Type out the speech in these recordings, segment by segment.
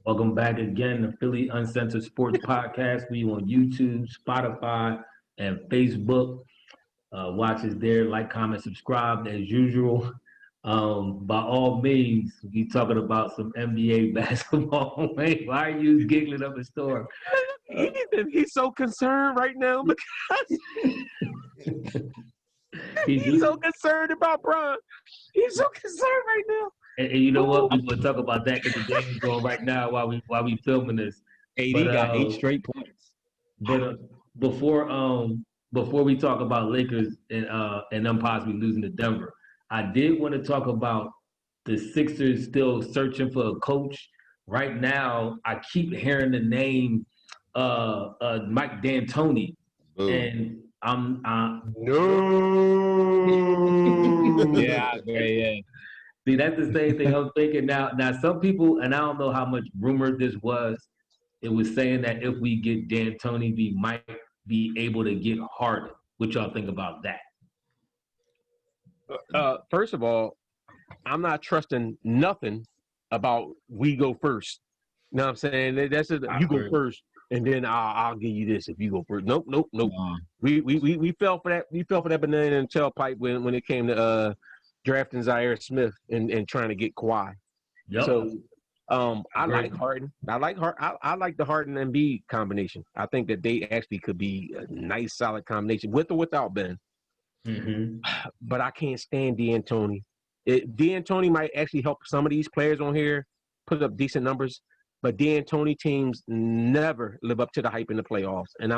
Welcome back again to Philly Uncensored Sports Podcast. We on YouTube, Spotify, and Facebook. Watch us there, like, comment, subscribe as usual. By all means, we talking about some NBA basketball. Wait, why are you giggling up a storm? He's so concerned right now because he's He- so concerned about Bron. He's so concerned right now. and you know what? We're gonna talk about that because the game is going right now while we filming this. AD got 8 straight points. But before we talk about Lakers and them possibly losing to Denver, I did want to talk about the Sixers still searching for a coach. Right now, I keep hearing the name Mike D'Antoni, and I'm No. Yeah, yeah. see that's the same thing I'm thinking now. Now some people, and I don't know how much rumor this was. It was saying that if we get D'Antoni, we might be able to get Harden. What y'all think about that? First of all, I'm not trusting nothing about we go first. You know what I'm saying? You go first, and then I'll give you this if you go first. Nope. We fell for that. We fell for that banana and tailpipe when it came to drafting Zaire Smith and trying to get Kawhi. Yep. So I like Harden. I like the Harden and Embiid combination. I think that they actually could be a nice, solid combination with or without Ben. Mm-hmm. But I can't stand D'Antoni. D'Antoni might actually help some of these players on here put up decent numbers, but D'Antoni teams never live up to the hype in the playoffs. And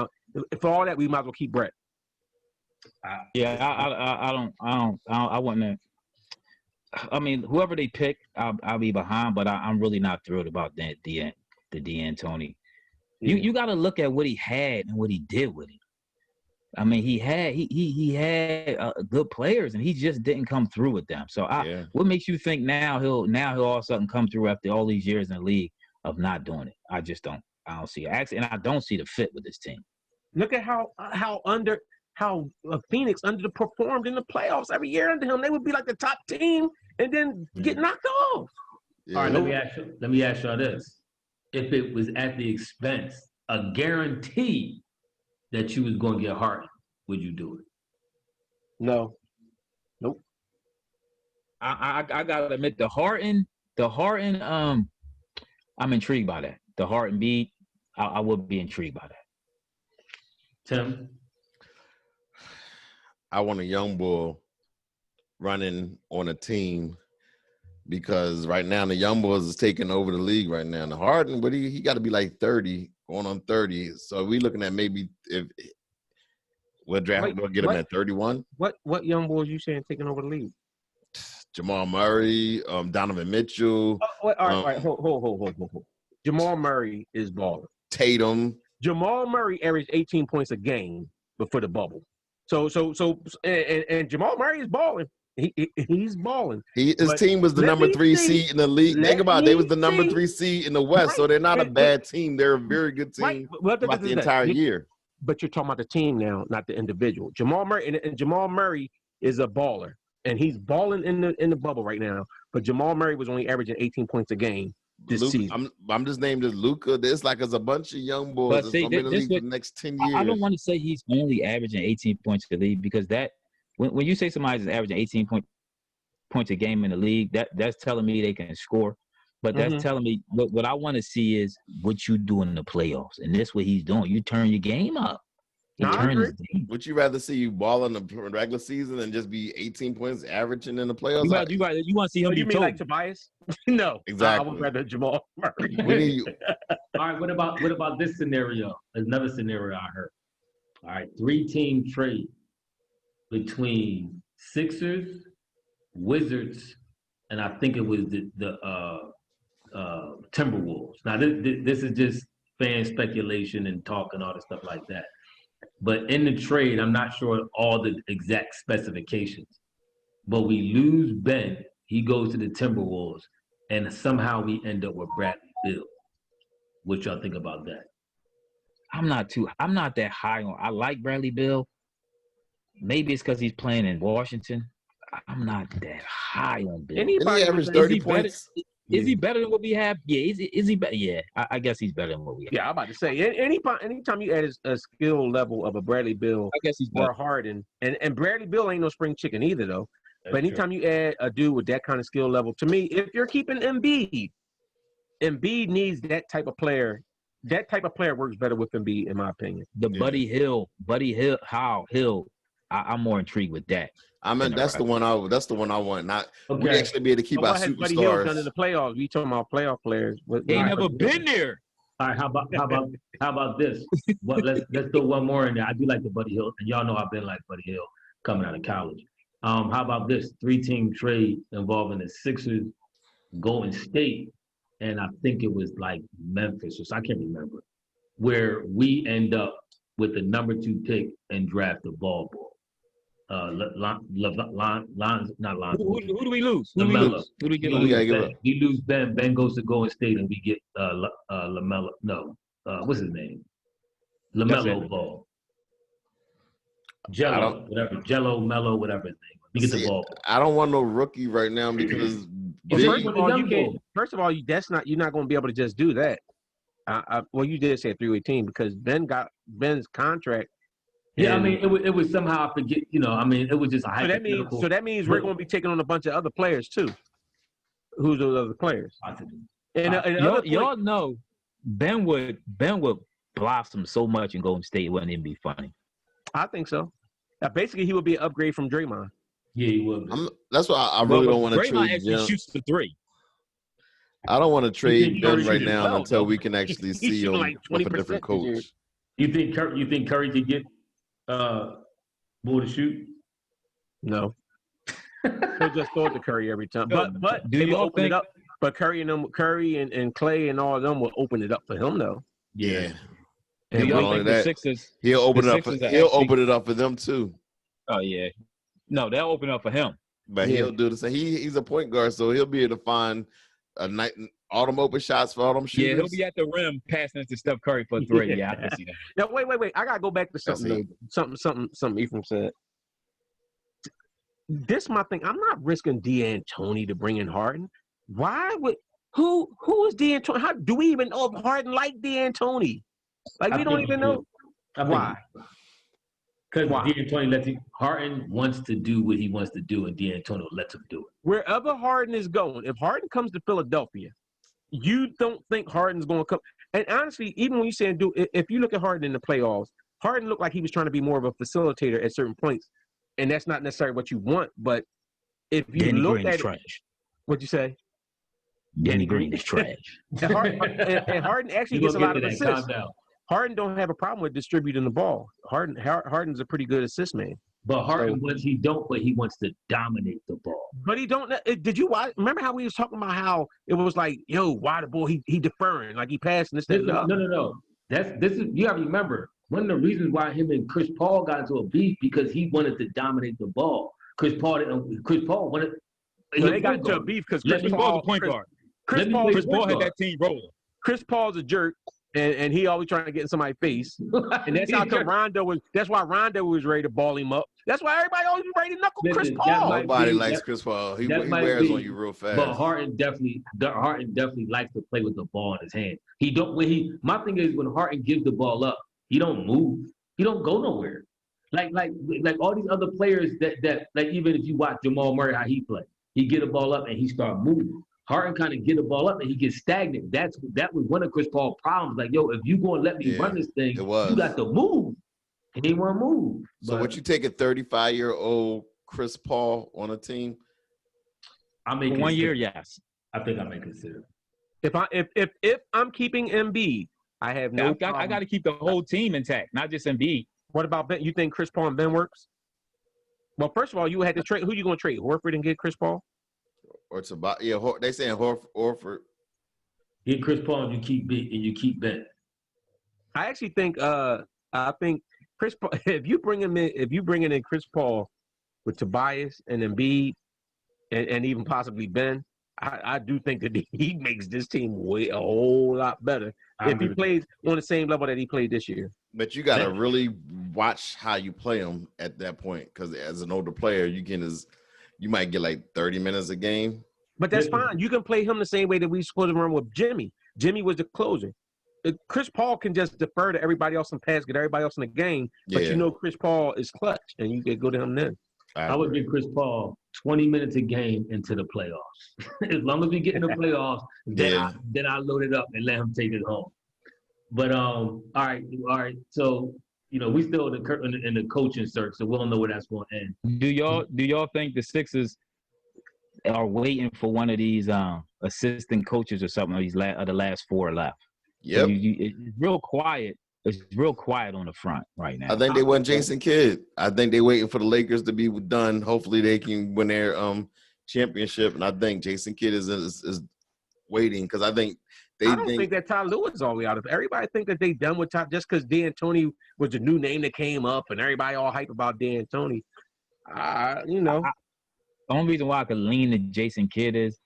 for all that, we might as well keep Brett. I wouldn't. I mean, whoever they pick, I'll be behind, but I'm really not thrilled about the D'Antoni. You got to look at what he had and what he did with him. I mean, he had good players, and he just didn't come through with them. So, what makes you think now he'll all of a sudden come through after all these years in the league of not doing it? I just don't. I don't see it. Actually, and I don't see the fit with this team. Look at how Phoenix underperformed in the playoffs every year under him. They would be like the top team and then get knocked off. Yeah. All right, let me ask y'all this: if it was at the expense, a guarantee that you was going to get Harden, would you do it? No. Nope. I gotta admit the Harden. I'm intrigued by that. The Harden beat. I would be intrigued by that. Tim? I want a young bull running on a team because right now the young boys is taking over the league right now. The Harden, but he got to be like 30, going on 30. So we looking at maybe if we'll get him at 31. What young boys you saying taking over the league? Jamal Murray, Donovan Mitchell. All right. Hold. Jamal Murray is balling. Tatum. Jamal Murray averaged 18 points a game before the bubble. So Jamal Murray is balling. He's balling. His team was the number 3 seed in the league. Think about it. They was the number 3 seed in the West, right. So they're not a bad team. They're a very good team throughout the entire year. But you're talking about the team now, not the individual. Jamal Murray and Jamal Murray is a baller, and he's balling in the bubble right now. But Jamal Murray was only averaging 18 points a game this season. I'm just named as Luka. There's like a bunch of young boys that's going to be in the league for the next 10 years. I don't want to say he's only averaging 18 points a league because that when you say somebody's averaging 18 points a game in the league, that's telling me they can score. But that's telling me what I want to see is what you do in the playoffs. And that's what he's doing. You turn your game up. Would you rather see you ball in the regular season and just be 18 points averaging in the playoffs? You want to see him be you mean like Tobias? No. Exactly. I would rather Jamal Murray. All right, what about this scenario? Another scenario I heard. All right, 3-team trade between Sixers, Wizards, and I think it was the Timberwolves. Now, this is just fan speculation and talk and all this stuff like that. But in the trade, I'm not sure all the exact specifications. But we lose Ben. He goes to the Timberwolves, and somehow we end up with Bradley Beal. What y'all think about that? I'm not that high on. I like Bradley Beal. Maybe it's because he's playing in Washington. I'm not that high on Bill. He averaged 30 points. Is he better than what we have? Yeah. Is he better? Yeah. I guess he's better than what we have. Yeah, I'm about to say anytime you add a skill level of a Bradley Beal I guess he's or better. a Harden, and Bradley Beal ain't no spring chicken either though. That's But anytime you add a dude with that kind of skill level, to me, if you're keeping Embiid needs that type of player. That type of player works better with Embiid, in my opinion. The Buddy Hill, Hill. I'm more intrigued with that. I mean, that's the one I want. Not we Okay. actually be able to keep But our what has Buddy Hill done in superstars. the playoffs? We talking about playoff players. They ain't never been there. All right, how about this? Let's throw one more in there. I do like the Buddy Hill, and y'all know I've been like Buddy Hill coming out of college. How about this 3-team trade involving the Sixers, Golden State, and I think it was like Memphis, or so I can't remember, where we end up with the number 2 pick and draft the ball boy. Not Lon. Who do we lose? LaMelo. Who do we get? We gotta give up. We lose Ben. Ben goes to Golden State, and we get LaMelo. No, what's his name? LaMelo Ball. Jello, whatever. Jello, Mello, whatever his name. We get the ball. I don't want no rookie right now because Well, Big- first of all, you're not going to be able to just do that. Well, you did say 318 because Ben's contract. Yeah, I mean, it was somehow I forget. You know, I mean, it was just a hypothetical. So that means we're going to be taking on a bunch of other players too. Who's those other players? Y'all know Ben would blossom so much in Golden State it wouldn't even be funny. I think so. Basically, he would be an upgrade from Draymond. Yeah, he would. That's why I really don't want to Draymond trade actually Jim. shoots the 3. I don't want to trade Ben Curry right shoot now well, until though. we can actually He's see shooting him like with a 20% different this year. coach. You think Curry could get Bull to shoot? No. He'll just throw it to Curry every time. But Do they will y'all open it think- up. But Curry and Clay and all of them will open it up for him though. Yeah, Do And y'all not only think the that, Sixers? he'll open The it up. Sixers are He'll actually- open it up for them too. Oh yeah. No, they'll open up for him. But Yeah. he'll do the same. He's a point guard, so he'll be able to find all them open shots for all them shooters. Yeah, he'll be at the rim passing it to Steph Curry for 3. Yeah, I can see that. Now wait. I gotta go back to something. Something Ephraim said. This my thing. I'm not risking D'Antoni to bring in Harden. Why would who is D'Antoni? How do we even know if Harden like D'Antoni? Like we don't even know why. Because Why? D'Antoni Harden wants to do what he wants to do, and D'Antoni lets him do it. Wherever Harden is going, if Harden comes to Philadelphia, you don't think Harden's going to come. And honestly, even when you say if you look at Harden in the playoffs, Harden looked like he was trying to be more of a facilitator at certain points, and that's not necessarily what you want. But if you Danny look Green at is it, trash. what'd you say? Danny Green is trash. And Harden actually You gets a gonna lot get of to that? Calm assists. down. Harden don't have a problem with distributing the ball. Harden's a pretty good assist man. But Harden he wants to dominate the ball. But he don't. Did you watch? Remember how we was talking about how it was like, yo, why the boy he deferring, like he passing this, that, and the other. No. This is you gotta remember one of the reasons why him and Chris Paul got into a beef because he wanted to dominate the ball. Chris Paul wanted. So they got into a beef because Let Chris me- Paul, the point guard. Chris Let me Paul, play Chris Paul point had guard. that team rolling. Chris Paul's a jerk, and he always trying to get in somebody's face. And that's how come Rondo was. That's why Rondo was ready to ball him up. That's why everybody always be ready to knuckle Chris Listen, that Paul. might- Nobody be- likes that- Chris Paul. He that might wears be- on you real fast. But Harden definitely likes to play with the ball in his hand. My thing is when Harden gives the ball up, he don't move. He don't go nowhere. Like all these other players that like even if you watch Jamal Murray how he play, he get a ball up and he start moving. Harden kind of get a ball up and he gets stagnant. That was one of Chris Paul's problems. Like, yo, if you gonna let me run this thing, it was. you got to move. And he won't move. So would you take a 35-year-old Chris Paul on a team? I may For 1 year, consider- yes. I think I may consider. If I'm keeping Embiid, I have no. I got to keep the whole team intact, not just Embiid. What about Ben? You think Chris Paul and Ben works? Well, first of all, you had to trade. Who you going to trade? Horford and get Chris Paul? Or Tobias? Yeah, they saying Horford. Get Chris Paul and you keep Ben. I actually think. I think Chris Paul. If you bring in Chris Paul with Tobias and Embiid, and even possibly Ben, I do think that he makes this team a whole lot better if he plays on the same level that he played this year. But you got to really watch how you play him at that point, because as an older player, you might get like 30 minutes a game. But that's Listen. fine. You can play him the same way that we supposed to run with Jimmy. Jimmy was the closer. Chris Paul can just defer to everybody else and pass, get everybody else in the game. But Yeah. you know Chris Paul is clutch, and you can go to him then. I would give Chris Paul 20 minutes a game into the playoffs. As long as we get in the playoffs, then I load it up and let him take it home. But all right. So we still in the coaching search, so we don't know where that's going to end. Do y'all think the Sixers are waiting for one of these assistant coaches or something? The last four left. Yep. It's real quiet. It's real quiet on the front right now. I think they want Jason Kidd. I think they're waiting for the Lakers to be done. Hopefully they can win their championship. And I think Jason Kidd is waiting because I think I don't think that Ty Lue is all the way out of it. Everybody think that they done with Ty just because D'Antoni was the new name that came up and everybody all hype about D'Antoni. The only reason why I could lean to Jason Kidd is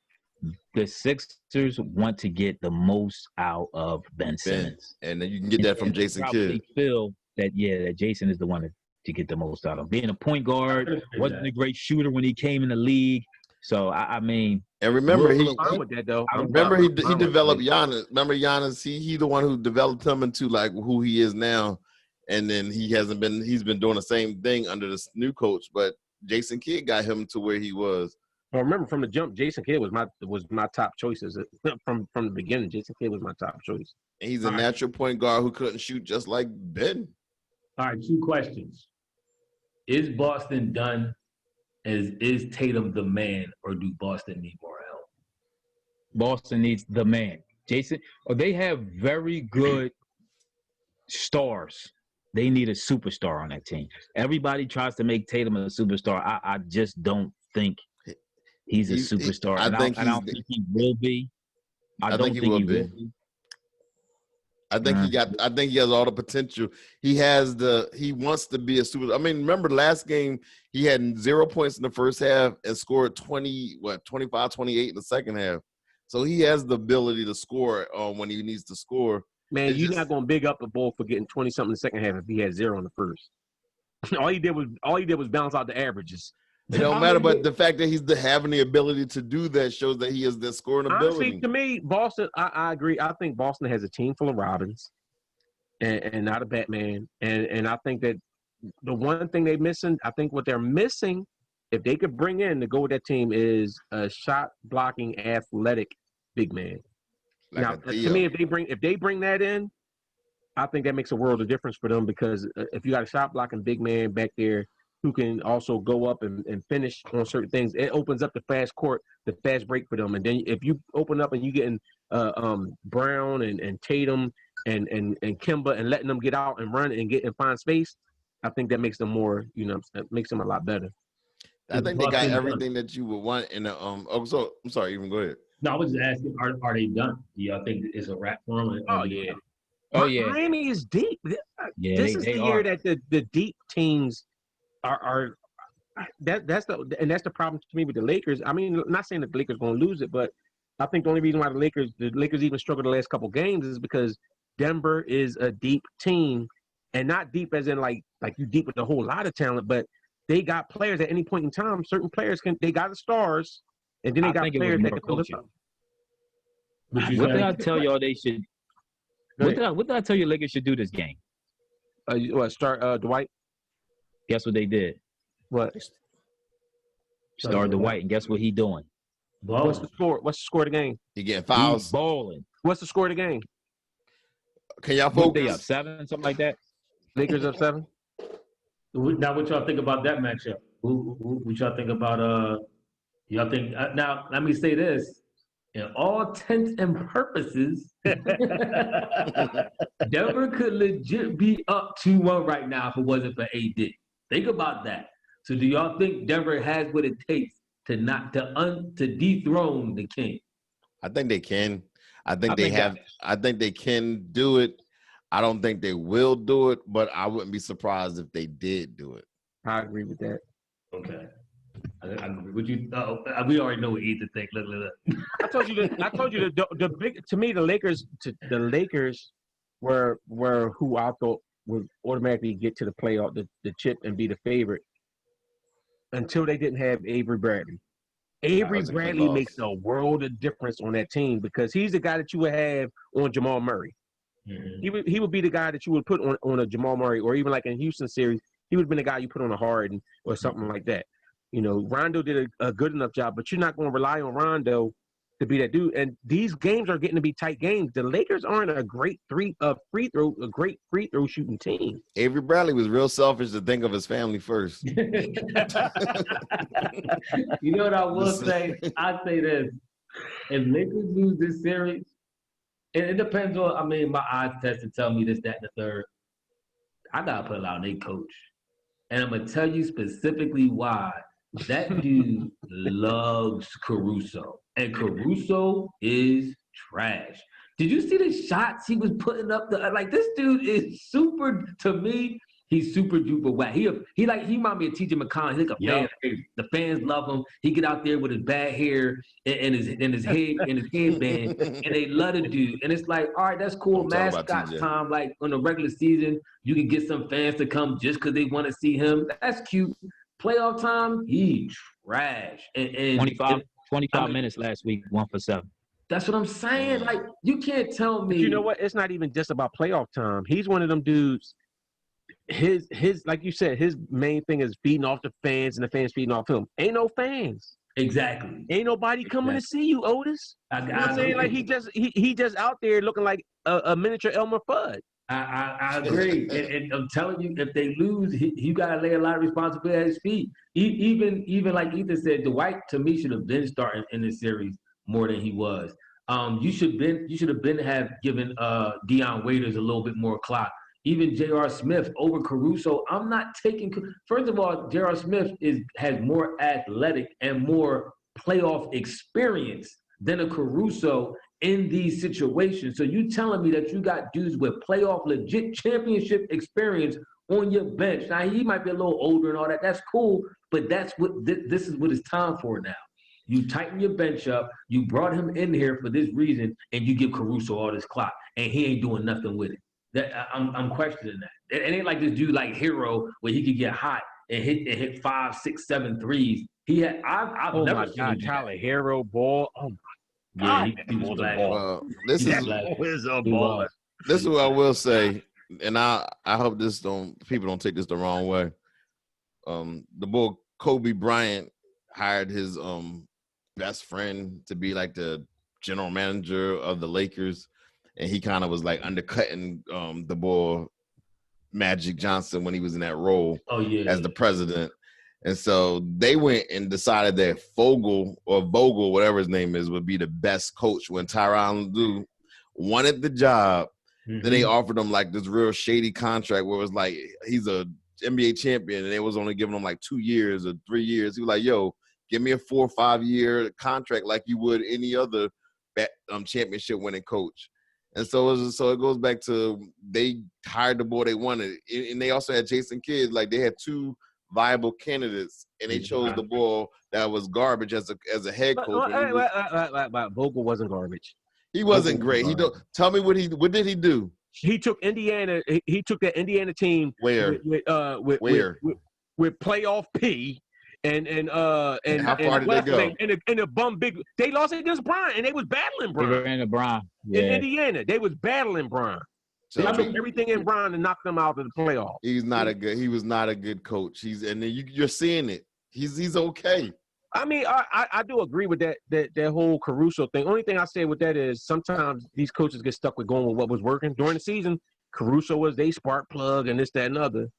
the Sixers want to get the most out of Ben Simmons. And then you can get that from Jason Kidd. They feel that, that Jason is the one to get the most out of him. Being a point guard, wasn't a great shooter when he came in the league. So, I mean. And remember, he with that, though. he developed Giannis. Remember Giannis? He the one who developed him into like who he is now. And then he's been doing the same thing under this new coach. But Jason Kidd got him to where he was. Well, remember from the jump, Jason Kidd was my top choices from the beginning. Jason Kidd was my top choice. And he's a natural point guard who couldn't shoot just like Ben. All right, 2 questions. Is Boston done? Is Tatum the man, or do Boston need more help? Boston needs the man. Jason, they have very good stars. They need a superstar on that team. Everybody tries to make Tatum a superstar. I just don't think he's a superstar. I don't think he will be. I don't think he will be. I think he has all the potential. He wants to be a super. I mean, remember last game he had 0 points in the first half and scored 25, 28 in the second half. So he has the ability to score when he needs to score. Man, you're not going to big up the Bull for getting 20-something in the second half if he had 0 in the first. all he did was balance out the averages. It don't matter, but the fact that he's having the ability to do that shows that he has the scoring ability. Honestly, to me, Boston, I agree. I think Boston has a team full of Robins and not a Batman. And I think that the one thing they're missing, I think what they're missing, if they could bring in to go with that team, is a shot-blocking, athletic big man. Like now, to me, if they bring that in, I think that makes a world of difference for them because if you got a shot-blocking big man back there who can also go up and finish on certain things, it opens up the fast court, the fast break for them. And then if you open up and you getting Brown and Tatum and Kemba and letting them get out and run and find space, I think that makes them more, makes them a lot better. I think they got everything that you would want in a I'm sorry, even go ahead. No, I was just asking, are they done? Do y'all think it's a wrap for them? Oh yeah. Miami is deep. Yeah, this is the year that the deep teams are that's the problem to me with the Lakers. I mean, I'm not saying that the Lakers going to lose it, but I think the only reason why the Lakers even struggled the last couple games is because Denver is a deep team, and not deep as in like you deep with a whole lot of talent, but they got players at any point in time. Certain players they got the stars, and then they got players that can fill this up. What did I tell y'all they should? What did I tell you Lakers should do this game? Start Dwight? Guess what they did? What? Start Dwight, and guess what he doing? What's the score? What's the score of the game? He getting fouls. He's balling. What's the score of the game? Can y'all What focus? they up 7, something like that? Lakers up 7. Now, what y'all think about that matchup? What y'all think about y'all think now? Let me say this: in all intents and purposes, Denver could legit be up 2-1 right now if it wasn't for AD. Think about that. So, do y'all think Denver has what it takes to dethrone the King? I think they can. I think they can do it. I don't think they will do it, but I wouldn't be surprised if they did do it. I agree with that. Okay. Would you? We already know what Ethan think. Look. I told you the big to me the Lakers were who I thought would automatically get to the playoff, the chip and be the favorite until they didn't have Avery Bradley. Avery That's a good Bradley loss. makes a world of difference on that team because he's the guy that you would have on Jamal Murray. Mhm. He would be the guy that you would put on a Jamal Murray, or even like in Houston series, he would have been the guy you put on a Harden or something like that. You know, Rondo did a good enough job, but you're not going to rely on Rondo to be that dude. And these games are getting to be tight games. The Lakers aren't a great great free throw shooting team. Avery Bradley was real selfish to think of his family first. You know what I will Listen. say? I say this: if Lakers lose this series, and it depends on. I mean, my eyes test to tell me this, that, and the third. I gotta put it out on their coach, and I'm gonna tell you specifically why. That dude loves Caruso, and Caruso is trash. Did you see the shots he was putting up? Like this dude is super. To me, he's super duper whack. He remind me of T.J. McConnell. He's like a fan favorite. The fans love him. He get out there with his bad hair and his head and his headband, and they love the dude. And it's like, all right, that's cool. I'm talking about Mascot TJ. time, like on the regular season, you can get some fans to come just because they want to see him. That's cute. Playoff time, he trash. And 25 I mean, minutes last week, 1 for 7. that's what I'm saying. Like, you can't tell me. But you know what? It's not even just about playoff time. He's one of them dudes. His like you said, his main thing is feeding off the fans and the fans feeding off him. Ain't no fans. Exactly. Ain't nobody coming to see you, Otis. You know what I'm saying? Like he just out there looking like a miniature Elmer Fudd. I agree. And I'm telling you, if they lose, you got to lay a lot of responsibility at his feet. Even like Ethan said, Dwight, to me, should have been starting in this series more than he was. You should have been given Deion Waiters a little bit more clock. Even J.R. Smith over Caruso. I'm not taking. First of all, J.R. Smith has more athletic and more playoff experience than a Caruso in these situations. So you telling me that you got dudes with playoff legit championship experience on your bench. Now he might be a little older and all that. That's cool, but that's what this is what it's time for now. You tighten your bench up. You brought him in here for this reason, and you give Caruso all this clock, and he ain't doing nothing with it. I'm questioning that. It ain't like this dude like Hero where he could get hot and hit 5, 6, 7 threes. I've never seen him do that. Tyler Hero ball. Oh my Yeah, God, he was black. This is this is what I will say, and I hope people don't take this the wrong way. The boy Kobe Bryant hired his best friend to be like the general manager of the Lakers, and he kind of was like undercutting the boy Magic Johnson when he was in that role as the president. And so they went and decided that Vogel, whatever his name is, would be the best coach when Tyronn Lue wanted the job. Mm-hmm. Then they offered him like this real shady contract where it was like he's a NBA champion and they was only giving him like 2 years or 3 years. He was like, yo, give me a 4 or 5 year contract like you would any other championship winning coach. And so it goes back to they hired the boy they wanted. And they also had Jason Kidd. Like they had 2 viable candidates, and they chose the boy that was garbage as a head coach. But Vogel wasn't garbage. He wasn't great. Tell me what did he do? He took Indiana. He took that Indiana team with playoff P. And how far did they go? And a bum big. They lost against Bron, and they was battling Bron. They were in the Bron. In Indiana, they was battling Bron. They took everything in Bron and knocked them out of the playoff. He was not a good coach. You're seeing it. He's okay. I mean, I do agree with that whole Caruso thing. Only thing I say with that is sometimes these coaches get stuck with going with what was working during the season. Caruso was they spark plug and this, that, and other.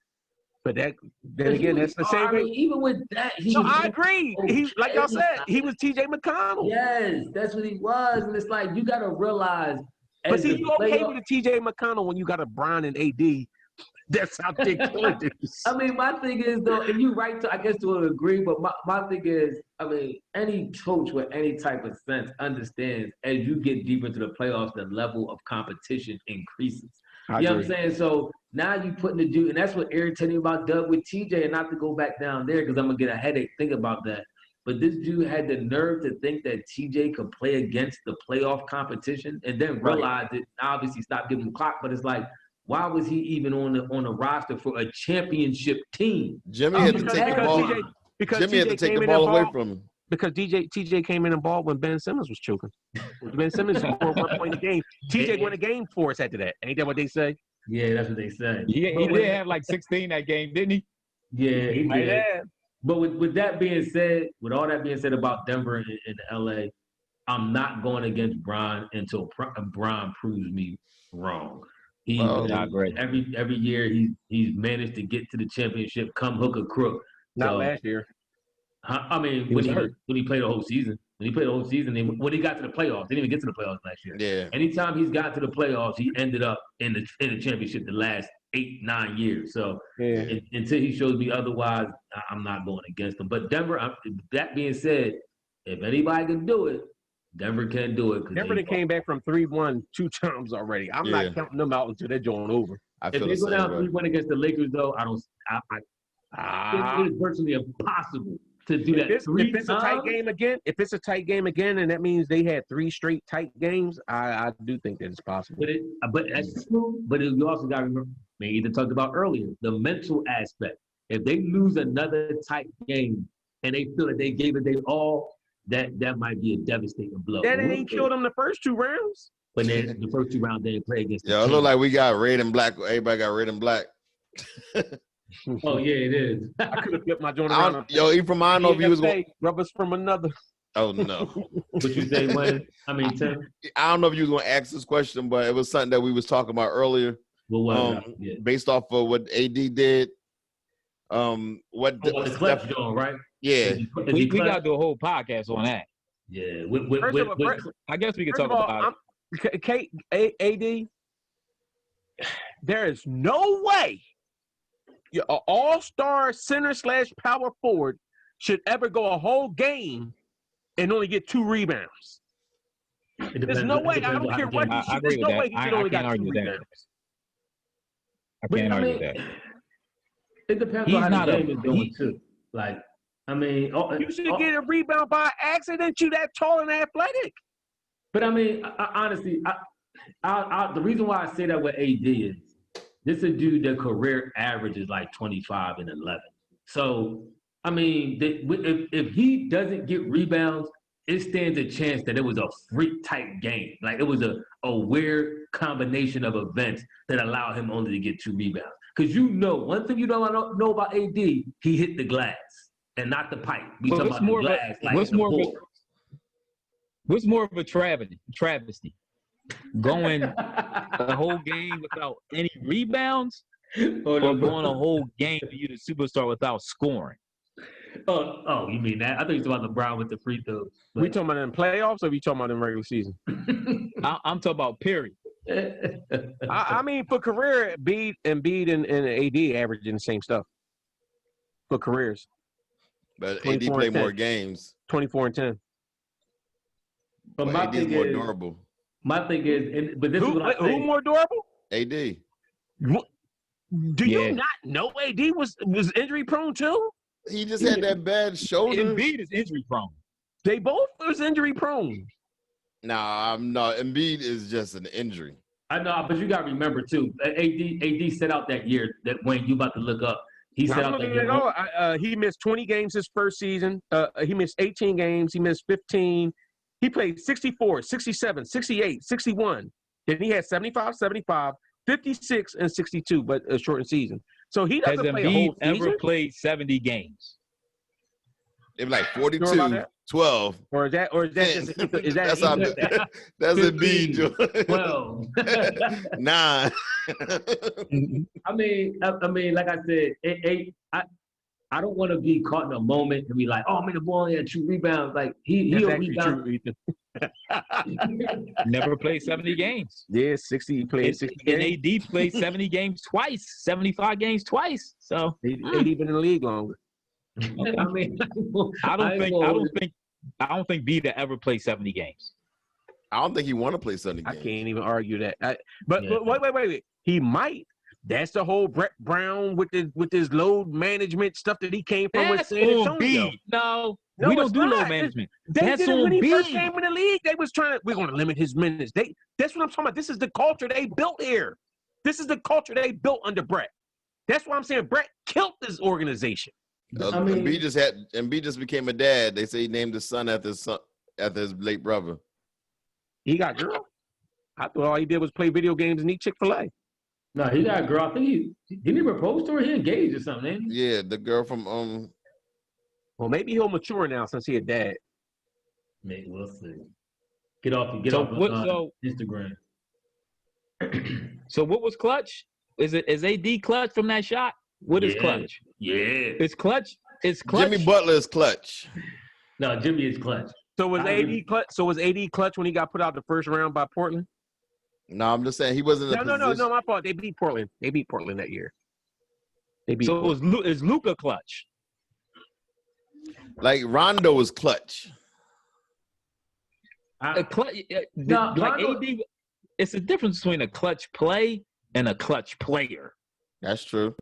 But then again, that's the same thing. Even with that, I agree. He's like y'all said, he was T.J. McConnell. Yes, that's what he was, and it's like you got to realize. But see, you okay with a T.J. McConnell when you got a Bron and AD. That's how they it is. I mean, my thing is though, and you right to, I guess to agree, but my thing is, I mean, any coach with any type of sense understands as you get deeper into the playoffs, the level of competition increases. You know what I'm saying? So now you putting the dude, and that's what irritated me about Doug with TJ, and not to go back down there because I'm gonna get a headache thinking about that. But this dude had the nerve to think that TJ could play against the playoff competition, and then realized it. Obviously, stopped giving him clock. But it's like, why was he even on the roster for a championship team? Jimmy had to take the ball. Jimmy had to take the ball away from him. because TJ came in and balled when Ben Simmons was choking. Ben Simmons scored 1 point a game. TJ won a game for us after that. Ain't that what they say? Yeah, that's what they say. He did have like 16 that game, didn't he? Yeah, he Might did. have. But with that being said, with all that being said about Denver and LA, I'm not going against Bron until Bron proves me wrong. I agree. Every year he's managed to get to the championship, come hook or crook. Not So, last year. I mean, He was hurt. when he played the whole season, when he got to the playoffs, didn't even get to the playoffs last year. Yeah. Anytime he's got to the playoffs, he ended up in the championship the last 8-9 years. So Yeah. until he shows me otherwise, I'm not going against him. But Denver, that being said, if anybody can do it, Denver can do it. Denver that came back from 3-1 2 times already. I'm not counting them out until they're going over. I If feel they the go down same way. 3-1 against the Lakers, though, it is virtually impossible to do that If three it's a tight game again, and that means they had 3 straight tight games, I do think that it's possible. But that's true. But you also got to remember, man, Ethan talked about earlier, the mental aspect. If they lose another tight game and they feel that they gave it their all, that might be a devastating blow. That ain't killed them the first 2 rounds. But then the first 2 rounds they didn't play against. Yo, it look like we got red and black. Everybody got red and black. Oh yeah, it is. I could have flipped my joint around. Yo, Ephraim, I don't know if you was going. Rubbers from another. Oh no. What you say, Wayne? I mean, Tim. I don't know if you was going to ask this question, but it was something that we was talking about earlier. Well, what? Yeah. Based off of what AD did. The clutch joint, right? Yeah. We got to do a whole podcast on that. Yeah. I guess we could First talk of all, about it. AD, there is no way an all-star center/power forward should ever go a whole game and only get 2 rebounds. There's no way. I don't care what he should. There's no way he should only got 2 rebounds. I can't argue with that. It depends on how the game is going too. Like, I mean, you should get a rebound by accident. You that tall and athletic. But I mean, honestly, the reason why I say that with AD is this is a dude that career average is like 25 and 11. So I mean, if he doesn't get rebounds, it stands a chance that it was a freak type game. Like it was a weird combination of events that allowed him only to get 2 rebounds. Because one thing you don't know about AD, he hit the glass and not the pipe. We talking about the glass. What's more of a travesty? Going a whole game without any rebounds, or going a whole game for you to superstar without scoring? Oh, you mean that? I thought you were talking about LeBron with the free throws. We talking about in playoffs, or we talking about in regular season? I'm talking about period. I mean, for career, Embiid and AD averaging the same stuff for careers. But AD played more games. 24 and 10. But my AD is thing more is, durable. My thing is, but this is what I say. Who more durable? AD. Do you not know AD was injury prone too? He just had that bad shoulder. Embiid is injury prone. They both was injury prone. Nah, I'm not. Embiid is just an injury. I know, but you got to remember too. AD set out that year that Wayne you about to look up. He set out that year. He missed 20 games his first season. He missed 18 games. He missed 15. He played 64, 67, 68, 61. Then he had 75, 75, 56, and 62, but a shortened season. So he doesn't play a whole season. Ever played 70 games? It was like 42, 12. Or is that just that's Embiid. 12. 9. I mean, like I said, I don't want to be caught in a moment and be like, oh man, the boy only had 2 rebounds. Like he'll rebound. Never played 70 games. Yeah, 60. He played 60 games. And AD played 70 games twice, 75 games twice. So AD been in the league longer. Okay. I mean, I don't think B to ever play 70 games. I don't think he want to play 70 games. I can't even argue that. But wait. He might. That's the whole Brett Brown with his load management stuff that he came from with San Antonio. No, we don't do load management. That's did it when he first came in the league. They was we're going to limit his minutes. That's what I'm talking about. This is the culture they built here. This is the culture they built under Brett. That's why I'm saying Brett killed this organization. I mean, Embiid just became a dad. They say he named his son after his late brother. He got girl. I thought all he did was play video games and eat Chick-fil-A. no, he got a girl. I think he didn't he propose to her. He engaged or something. Ain't he? Yeah, the girl from Well, maybe he'll mature now since he a dad. Maybe we'll see. Get off Instagram. So what was clutch? Is AD clutch from that shot? What is Yeah. clutch? Yeah. It's clutch. It's clutch. Jimmy Butler is clutch. No, Jimmy is clutch. So was I agree. AD clutch? So was AD clutch when he got put out the first round by Portland? No, I'm just saying he wasn't in a position. No. My fault. They beat Portland. They beat Portland that year. They beat. So Portland. is Luka clutch? Like Rondo was clutch. A clutch, No, like Rondo- AD. It's a difference between a clutch play and a clutch player. That's true.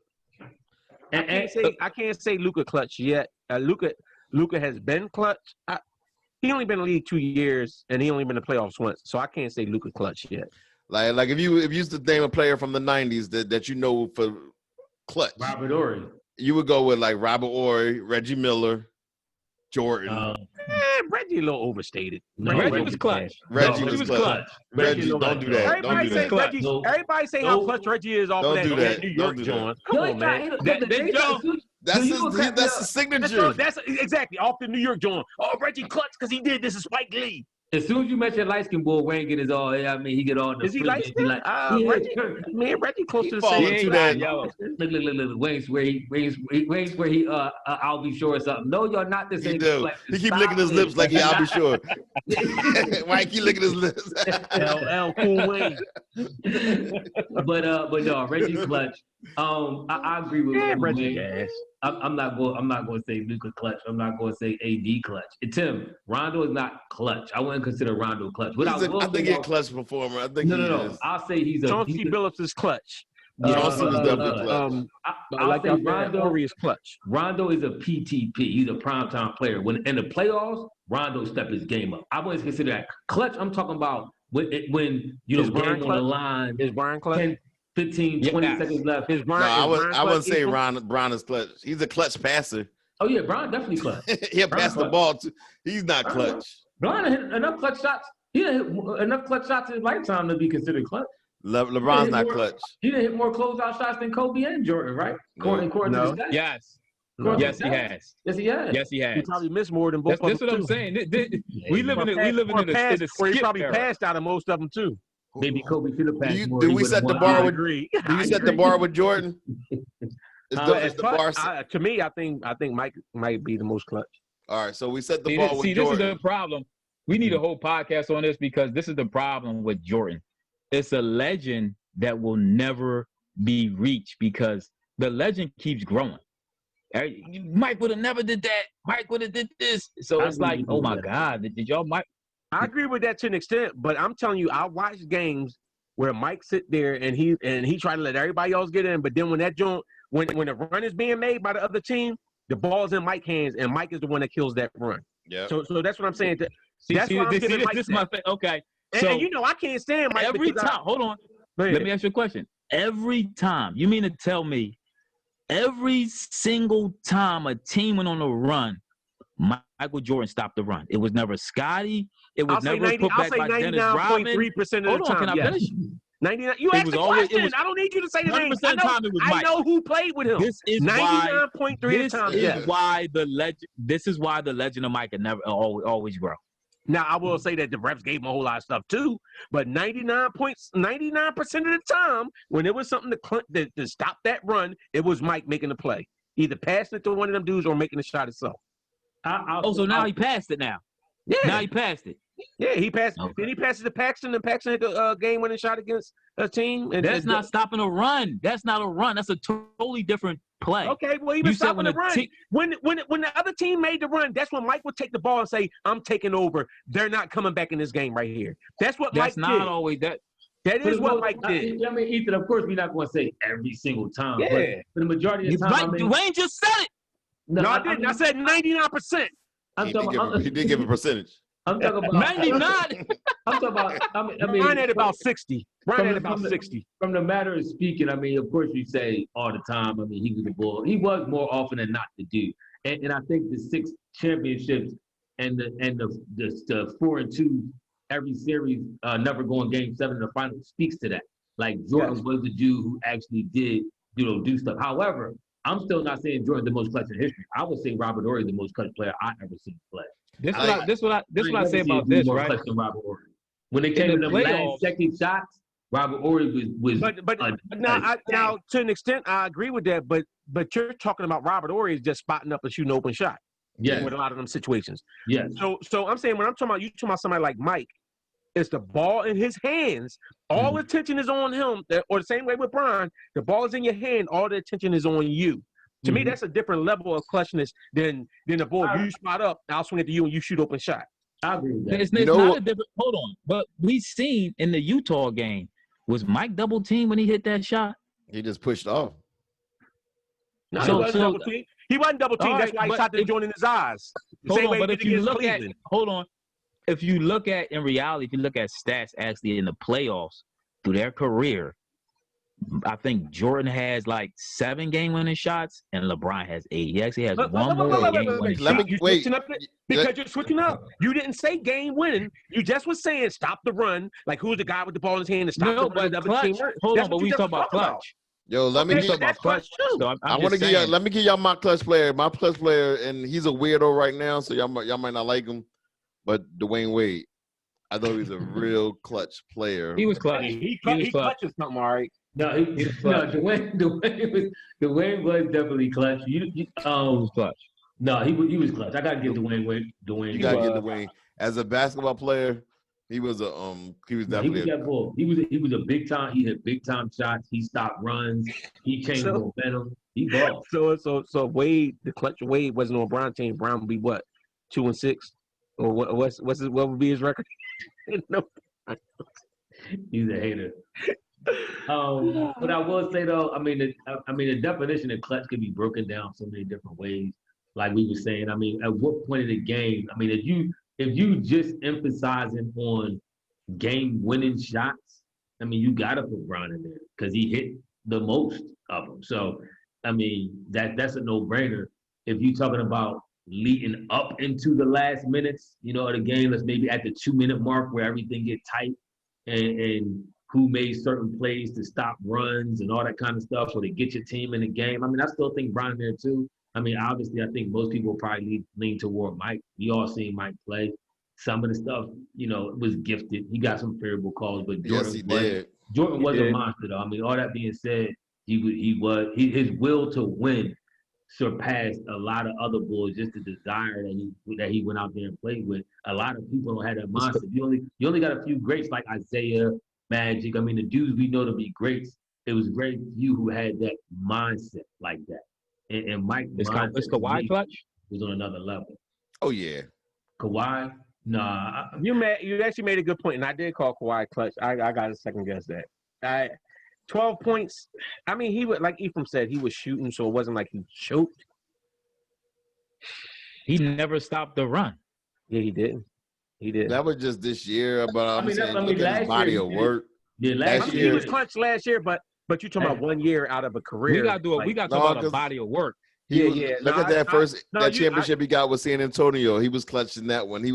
I can't say Luka clutch yet. Luka has been clutch. He only been in the league 2 years, and he only been in the playoffs once. So I can't say Luka clutch yet. Like if you used to name a player from the '90s that you know for clutch, Robert Ory. you would go with like Robert Ory, Reggie Miller, Jordan. Reggie a little overstated. No, Reggie was clutch. Reggie No, was was clutch. clutch. Reggie, Reggie don't do that. Don't Everybody do say that. Clutch. Reggie. No. Everybody say how No. clutch Reggie is off Don't of do that that. New Don't York do that. joint. Come on, man. That's his signature. That's exactly off the New York joint. Oh, Reggie clutch because he did this is Spike Lee. As soon as you mention light skin boy, Wayne get his all. I mean, he get all the. Is he free- light skinned? Yeah, Reggie, man, Reggie close He to the fall same. into that. Look. Wayne's where he I'll be sure or something. No, you're not the He same. do. He keep licking his lips like I'll be sure. Why he keep licking his lips? LL Cool Wayne. but no, Reggie clutch. I agree with Yeah, with Reggie Wayne. ass. I'm not going to say Luka clutch. I'm not going to say AD clutch. And Tim, Rondo is not clutch. I wouldn't consider Rondo clutch. I think he's a clutch performer. I think he No. is. I'll say he's a. Chauncey Billups is clutch. Chauncey was definitely clutch. I'll Like say Rondo. Rondo is clutch. Rondo is a PTP. He's a primetime player. When in the playoffs, Rondo step his game up. I wouldn't consider that clutch. I'm talking about when you know Is Brian game on the clutch? line, Is Brian clutch? 10, 15, 20 seconds left. Is Brian? No, is Brian I wouldn't clutch say equal? Bron is clutch. He's a clutch passer. Oh yeah, Brian definitely clutch. He'll pass the clutch. ball too. He's not clutch. Brian hit enough clutch shots. He didn't hit enough clutch shots in his lifetime to be considered clutch. LeBron's not clutch. He didn't hit more closeout shots than Kobe and Jordan, right? According to No. the stats. Yes. According to Yes, the he stats. has. Yes, he has. Yes, he He has. probably missed more than both That's of what them I'm too. saying. Yeah, We live in a Where he skip probably era. passed out of most of them too. Maybe Kobe should have passed more. Do He we would've set the won. bar I with- agree. Do you set the bar with Jordan? Is As the bar clutch, to me, I think Mike might be the most clutch. all right? So we set the See, bar this, with see, this is Jordan. the problem. We need a whole podcast on this because this is the problem with Jordan. It's a legend that will never be reached because the legend keeps growing. Mike would have never did that. Mike would have did this. So I it's agree like, with oh you my with that. God, did y'all Mike? I agree with that to an extent, but I'm telling you, I watched games where Mike sit there and he tried to let everybody else get in, but then when that joint, when the run is being made by the other team, the ball's in Mike's hands, and Mike is the one that kills that run. Yeah. So that's what I'm saying. See, That's why I'm giving Mike this is that. my okay. And, So and you know, I can't stand Mike. every because time, hold on. Go ahead. Let me ask you a question. Every time, you mean to tell me, every single time a team went on a run, Michael Jordan stopped the run. It was never Scotty. It was I'll say never put back by Dennis Rodman. 99.3% of Hold the on, time. can I yes. finish? 99. You It asked was the always- it question. was I don't need you to say the name. 100% of the time it was I Mike. know who played with him. This is why. 99.3 of This the time. is Yes. why the legend. This is why the legend of Mike can never always grow. Now I will say that the refs gave him a whole lot of stuff too, but 99% of the time, when it was something to stop that run, it was Mike making the play, either passing it to one of them dudes or making the shot himself. So now he passed it. Now Yeah, he passed it. yeah, he passed. Okay. Then he passes to Paxton, and Paxton hit the game-winning shot against a team. And That's not stopping a run. That's not a run. That's a totally different play. Okay. Well, he You was said stopping when the a run. team- When the other team made the run, that's when Mike would take the ball and say, "I'm taking over. They're not coming back in this game right here." That's what That's Mike not did. always that. That is what Mike did. I mean, Ethan, of course, we're not going to say every single time. But Yeah. for the majority of the time, Right, I mean, Dwayne just said it. No, I didn't. I said 99%. I'm He talking did about, give a percentage. I'm talking about 99. I'm talking about. I mean, Brian at about 60. Brian at about from 60. From the matter of speaking, I mean, of course, you say all the time. I mean, he was a bull. He was more often than not the dude. And I think the 6 championships and the 4-2 every series, never going game 7 in the final speaks to that. Like Jordan was the dude who actually did, do stuff. However, I'm still not saying Jordan's the most clutch in history. I would say Robert Horry is the most clutch player I ever seen play. This what I say about this, right? Clutch than Robert Horry. When they came in the last second shots, Robert Horry was. Now to an extent, I agree with that. But you're talking about Robert Horry is just spotting up and shooting open shot. Yeah. With a lot of them situations. Yes. So I'm saying when I'm talking about somebody like Mike, it's the ball in his hands. All attention is on him. Or the same way with Brian, the ball is in your hand. All the attention is on you. To me, that's a different level of clutchness than the ball. You spot up, I'll swing it to you, and you shoot open shot. I agree with that. It's not a different. Hold on, but we seen in the Utah game, was Mike double teamed when he hit that shot? He just pushed off. No, he wasn't double teamed. He wasn't double teamed. That's why he shot the joint in his eyes. Hold on. If you look at in reality, if you look at stats actually in the playoffs through their career, I think Jordan has like 7 game-winning shots, and LeBron has 8. He actually has one more game-winning shot. Because you're switching up. You didn't say game-winning. You just was saying stop the run. Like who's the guy with the ball in his hand to stop the run? Hold on, but we talk about clutch. Yo, let me give about clutch too. So I want to give y'all. Let me give y'all my clutch player. My clutch player, and he's a weirdo right now, so y'all might not like him. But Dwayne Wade, I thought he was a real clutch player. He was clutch. He clutches something, all right. No, Dwayne was definitely clutch. He was clutch. No, he was clutch. I gotta give Dwayne. You gotta give Dwayne as a basketball player. He was definitely he was that bull. He was a big time. He hit big time shots. He stopped runs. He changed momentum. He balled. So Wade, the clutch Wade wasn't on Brown's team. Brown would be what, 2-6, or what would be his record? No. He's a hater. But I will say though, I mean the definition of clutch can be broken down so many different ways. Like we were saying, I mean, at what point of the game? I mean, if you just emphasizing on game-winning shots, I mean, you gotta put Brown in there because he hit the most of them. So, I mean, that's a no-brainer. If you're talking about leading up into the last minutes, of the game, that's maybe at the 2-minute mark where everything get tight, and who made certain plays to stop runs and all that kind of stuff, so they get your team in the game. I mean, I still think Brown there too. I mean, obviously, I think most people probably lean toward Mike. We all seen Mike play. Some of the stuff, it was gifted. He got some favorable calls, but Jordan was a monster, though. I mean, all that being said, his will to win surpassed a lot of other boys. Just the desire that he went out there and played with. A lot of people don't have that monster. You only got a few greats like Isaiah, Magic. I mean, the dudes we know to be greats. It was very few who had that mindset like that. And Mike, is Kawhi clutch? Was on another level. Oh yeah, Kawhi. Nah, you actually made a good point, and I did call Kawhi clutch. I got to second guess that. 12 points. I mean, he would, like Ephraim said, he was shooting, so it wasn't like he choked. He never stopped the run. Yeah, he did. He did. That was just this year, but I'm saying look at his last body year of work. Yeah, last year he was clutch last year, but you're talking about 1 year out of a career. We got to talk about a body of work. Look at that championship he got with San Antonio. He was clutching that one. He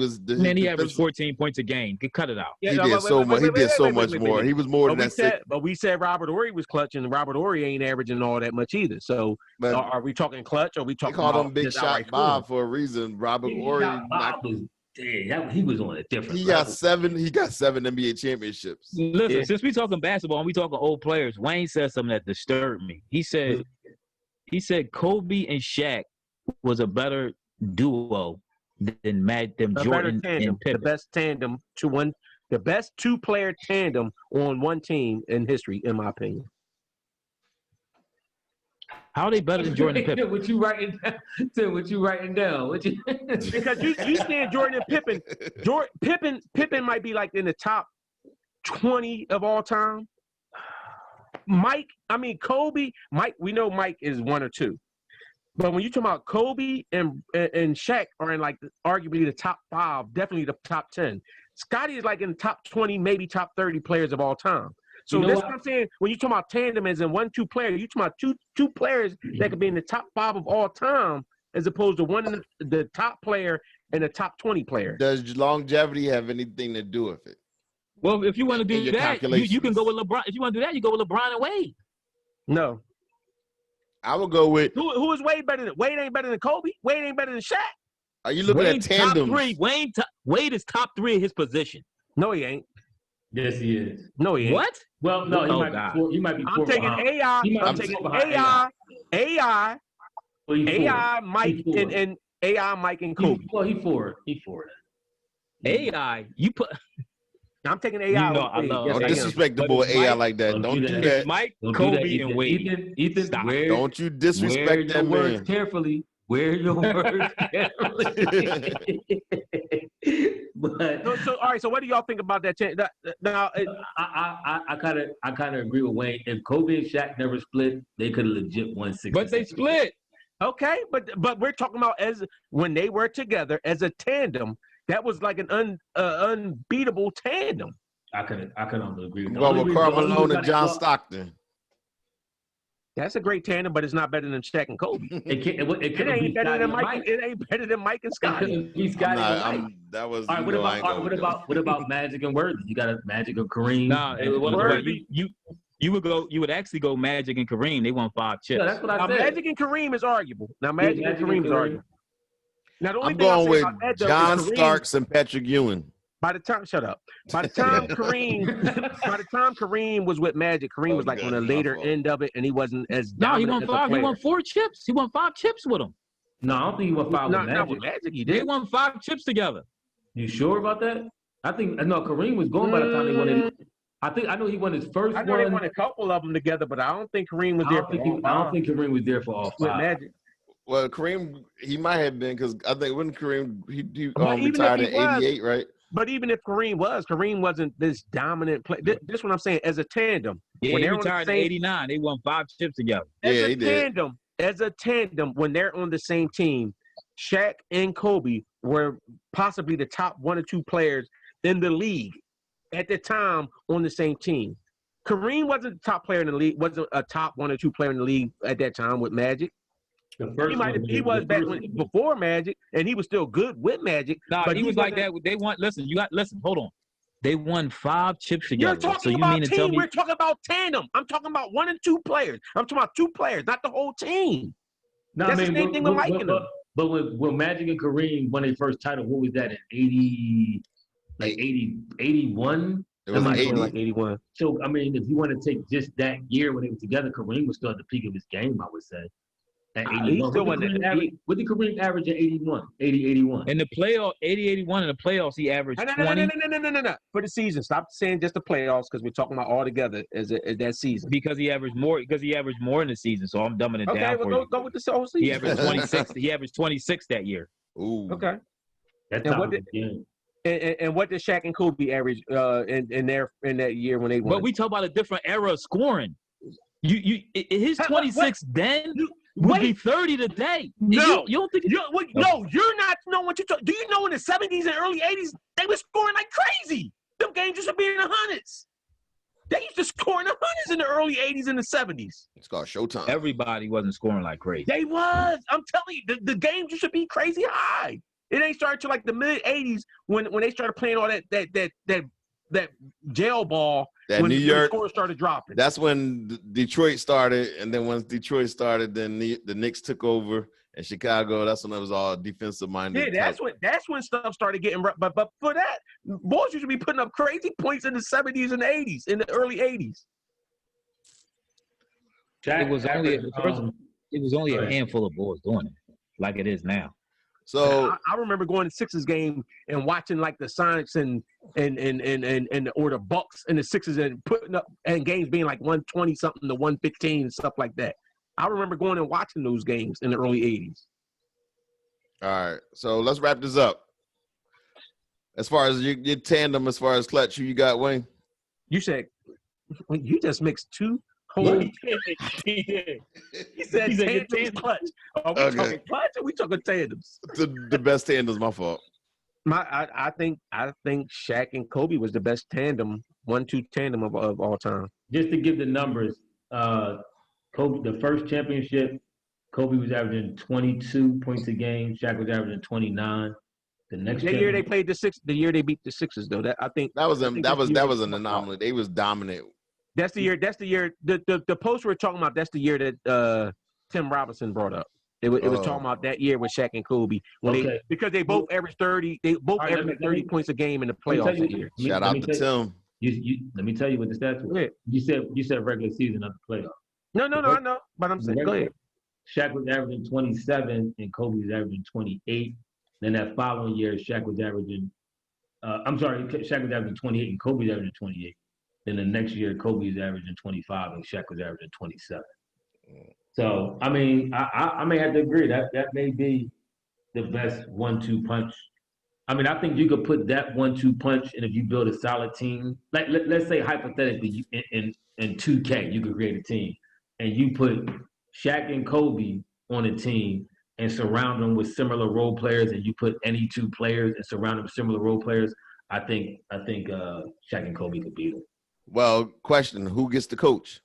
averaged 14 points a game. Cut it out. He did so much. He did so much more. He was more than that. But we said Robert Horry was clutching. Robert Horry ain't averaging all that much either. So are we talking clutch? Or are we talking? They called him Big Shot Bob for a reason. Robert Horry. He was on a different. He got 7 NBA championships. Listen, since we talking basketball and we talking old players, Wayne said something that disturbed me. He said Kobe and Shaq was a better duo than Jordan and Pippen. The best 2-player tandem on one team in history, in my opinion. How are they better than Jordan and Pippen? What you writing down? Because you saying Jordan and Pippen. Pippen might be like in the top 20 of all time. Kobe, Mike, we know Mike is 1 or 2. But when you talk about Kobe and Shaq are in like arguably the top 5, definitely the top 10. Scotty is like in the top 20, maybe top 30 players of all time. So You know that's what? what I'm saying. When you talk about tandem as in 1-2 players, you talking about two players that could be in the top 5 of all time, as opposed to one in the top player and the top 20 player. Does longevity have anything to do with it? Well, if you want to do In your that, you can go calculations. with LeBron. If you want to do that, you go with LeBron and Wade. No. I would go with. Who is Wade better than? Wade ain't better than Kobe. Wade ain't better than Shaq. Are you looking Wade's at tandems? top 3. Wade is top 3 in his position. No, he ain't. Yes, he is. No, he ain't. What? Well, no, Oh, he God. might be I'm four taking behind. AI. He might I'm be taking four behind AI, Well, he's four. AI, Mike, He's four. and AI, Mike, and Kobe. Well, he four. He four. AI, you put I'm taking AI. You know, over I Wade. love- Yes, Don't I am. disrespect the But boy it's AI Mike- like that. Don't Don't do do that. that. Mike, Don't do Kobe, that, Ethan. and Wade. Ethan, Stop. wear, Don't you wear disrespect your that words man. carefully. Wear your words carefully. But So, all right. So, what do y'all think about that? Now, I kind of agree with Wayne. If Kobe and Shaq never split, they could have legit won 6. But they split. okay, but we're talking about as when they were together as a tandem. That was like an unbeatable tandem. I could agree with I'm that. going Only with reason- Karl only Malone reason and John I- Stockton. That's a great tandem, but it's not better than Shaq and Kobe. It It couldn't ain't be better Scotty than and Mike. Mike. It ain't better than Mike and It Scotty. couldn't be I'm Scotty not, and Mike. that was, All right, you know, I ain't going with that. what about Magic and Worthy? You got a Magic of Kareem. Nah, Magic and well, Worthy. you would actually go Magic and Kareem. They won 5 chips. Yeah, that's what I Now, said. Magic and Kareem is arguable. Now, Magic and Magic and Kareem is Kareem. arguable. Now, the only I'm thing I'll going say with about that, though, John is Kareem, Starks and Patrick Ewing. by the time, shut up. By the time Kareem was with Magic, Kareem was like Okay, on the my later fault. end of it, and he wasn't as No, he dominant won as a 5. He player. won 4 chips. He won 5 chips with them. No, I don't think he went 5 Not with Magic. with Magic, he They did. won 5 chips together. You sure about that? I think no. Kareem was gone by the time they won it. I know he won his first I know they one. won a couple of them together, but I don't think Kareem was I there don't for think all I don't five think Kareem was there for all with 5. Magic. Well, Kareem, he might have been because I think when Kareem he But even if retired he in was- '88, right? But even if Kareem wasn't this dominant player. This is what I'm saying. As a tandem, Yeah, when he they're on the retired in same- '89. They won 5 chips together. as Yeah, a he did. tandem, when they're on the same team, Shaq and Kobe were possibly the top 1 or 2 players in the league at the time on the same team. Kareem wasn't the top player in the league, wasn't a top 1 or 2 player in the league at that time with Magic. He was back before Magic, and he was still good with Magic. Nah, but he was like wasn't- that. They won. Listen. Hold on. They won 5 chips You're together. talking So you about mean to team. tell me? We're talking about tandem. I'm talking about 1 and 2 players. I'm talking about 2 players, not the whole team. No, That's the same thing with Mike and them. But when Magic and Kareem won their first title, what was that in 80, like 80, 81? It was That might be 80. like 81. So I mean, if you want to take just that year when they were together, Kareem was still at the peak of his game, I would say. At He 81. still What did wasn't Kareem average- what did Kareem average at 81? 80, 81. In the playoff, 80-81 in the playoffs, he averaged No. 20 For the season. Stop saying just the playoffs because we're talking about all together as that season. because he averaged more in the season. So I'm dumbing it Okay, down well, for you. go with the whole season. He averaged 26. He averaged 26 that year. Ooh. Okay. That's And top what of the game. And what did Shaq and Kobe average in that year when they won? But we talk about a different era of scoring. His 26 then would be 30 today. No. You don't think? No, you're not knowing what you talk. Do you know in the 70s and early 80s they were scoring like crazy? Them games used to be in the hundreds. They used to score in the hundreds in the early 80s and the 70s. It's called Showtime. Everybody wasn't scoring like crazy. They was. I'm telling you, the games used to be crazy high. It ain't started till like the mid 80s when they started playing all that jail ball. That when New the York. scores started dropping. That's when Detroit started, and then once Detroit started, then the Knicks took over, and Chicago. That's when it was all defensive minded. Yeah, that's when stuff started getting rough. But for that, boys used to be putting up crazy points in the 70s and the 80s, in the early 80s. It was only Go a ahead. handful of boys doing it, like it is now. So I remember going to Sixers game and watching like the Sonics and or the Bucks and the Sixers and putting up and games being like 120 something to 115 and stuff like that. I remember going and watching those games in the early 80s. all right, so let's wrap this up. As far as your tandem, as far as clutch, who you got, Wayne? You said you just mixed 2 Oh, he did. He did. He said tandems clutch. Are we Okay. talking clutch or we talking tandems? The best tandems, my fault. I think Shaq and Kobe was the best tandem, 1-2 tandem of all time. Just to give the numbers, Kobe, the first championship, Kobe was averaging 22 points a game. Shaq was averaging 29. The next The year they played the year they beat the Sixers, though. That I think That was I an think that's the year that they was an fucked up. anomaly. They was dominant. That's the year. The post we're talking about. That's the year that Tim Robinson brought up. It was talking about that year with Shaq and Kobe when because they both averaged 30. They both All right, averaged let me- 30 points a game in the let me tell playoffs you- that year. Shout out to Tim. Let me tell you what the stats were. Go ahead. You said regular season, not the playoff. No, I know, but I'm saying, go ahead. Shaq was averaging 27 and Kobe was averaging 28. Then that following year, Shaq was averaging. Shaq was averaging 28 and Kobe was averaging 28. Then the next year, Kobe was averaging 25 and Shaq was averaging 27. So I mean, I may have to agree that may be the best 1-2 punch. I mean, I think you could put that 1-2 punch, and if you build a solid team, like let's say hypothetically, in 2K, you could create a team, and you put Shaq and Kobe on a team and surround them with similar role players, and you put any two players and surround them with similar role players. I think Shaq and Kobe could beat them. Well, question: who gets the coach?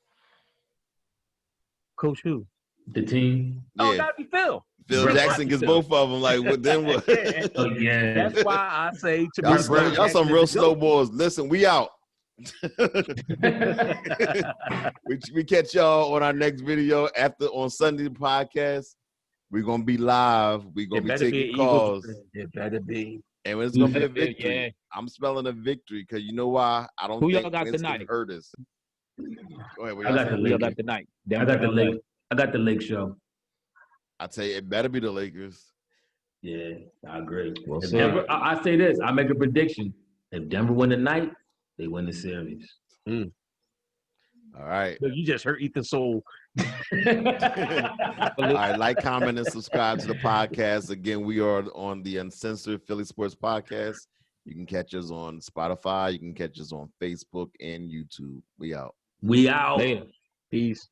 Coach who? The team. Oh, Yeah, that'd be Phil. Phil Brett Jackson gets Jackson. both of them. Like, what then? What? Oh yeah. That's why I say to Y'all, be Brett y'all some Jackson real is the GOAT. snowballs. Listen, we out. we catch y'all on our next video on Sunday podcast. We're gonna be live. We're gonna It be better be taking an Eagles calls, fan. It better be. and it's gonna be a Yeah. victory. I'm spelling a victory because you know why? I don't Who y'all think got Winston tonight? hurt us. Go ahead. What I y'all got saying? the Who y'all Lakers. got tonight? I got the Lake. I got the Lake show. I tell you, it better be the Lakers. Yeah, I agree. We'll If see. Denver, I say this. I make a prediction. If Denver win tonight, they win the series. All right. Look, you just hurt Ethan's soul. All right. Like, comment, and subscribe to the podcast. Again, we are on the Uncensored Philly Sports Podcast. You can catch us on Spotify. You can catch us on Facebook and YouTube. We out. We out. Later. Peace.